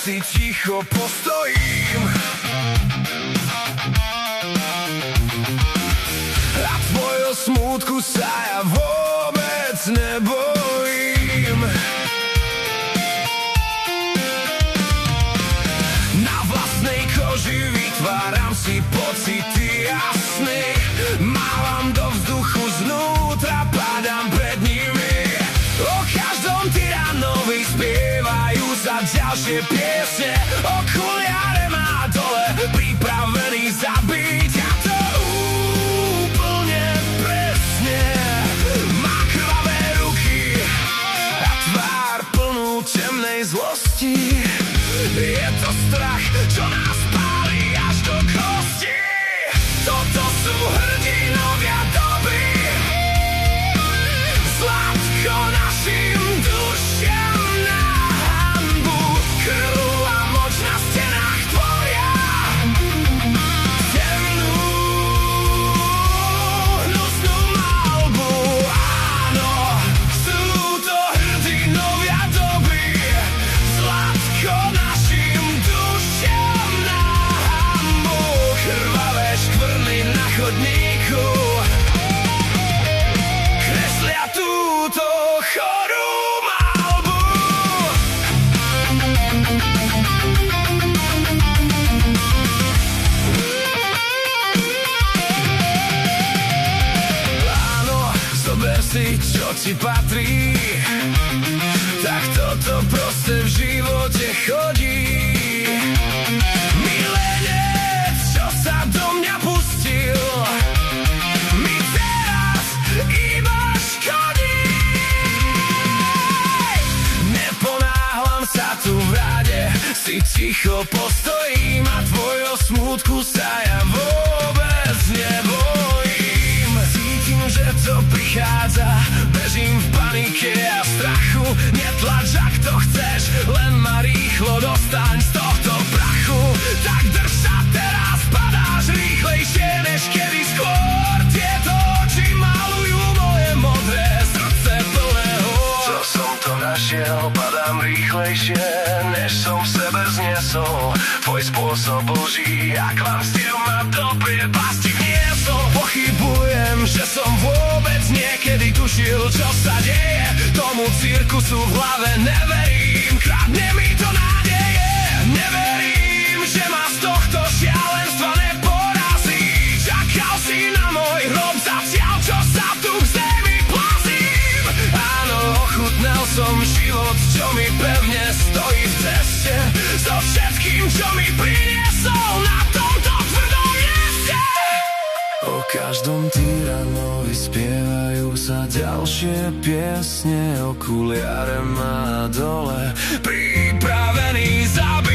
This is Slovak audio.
si ticho postojím a tvojho smútku sa ja vôbec nebojím. Na vlastnej koži vytváram si pocity jasný, mávam do vzduchu znútra, padám pred nimi. O každom tyranovi spievajú sa ďalšie piesne, okuliare má dole, pripravený zabiť. A to úplne presne. Má krvavé ruky a tvár plnú temnej zlosti. Je to strach, čo nás pálí až do kosti. Toto sú hrdinovia doby, zlatko našim dušiam na hanbu. Krv a moč na stenách tvoria temnú hnusnú malbu. Áno, sú to hrdinovia doby, zlatko našim dušiam na hanbu. Krvavé škvrny na chodníku kreslia túto chorú malbu. Áno, zober si, čo ti patrí, tak toto proste v živote chodí. Milenec, čo sa do mňa pustil, mi teraz iba škodí. Neponáhlam sa tu v rade, si ticho postojím a tvojho smútku sa ja vôbec nebojím. Cítim, že to prichádza, bežím v panike a strachu. Netlač, ak to chceš, len ma rýchlo dostaň z tohto prachu. Tak drž sa teraz, padáš rýchlejšie než kedy skôr. Tieto oči malujú moje modré srdce plné hôr. Čo som to našiel, padám rýchlejšie než som v sebe zniesol. Tvoj spôsob lží a klamstiev ma do priepasti vniesol. Pochybujem, že som vôbec niekedy tušil, čo sa deje. Tomu cirkusu v hlave neverím, kradne mi to nádeje. Neverím, že ma z tohto šialenstva neporazí. Čakal si na môj hrob zatiaľ, čo sa tu v zemi plazím. Áno, ochutnal som život, čo mi pevne stojí v ceste, so všetkým, čo mi priniesol na tomto tvrdom mieste. O každom tyranovi spievajú sa ďalšie piesne, okuliare má dole, pripravený zabiť.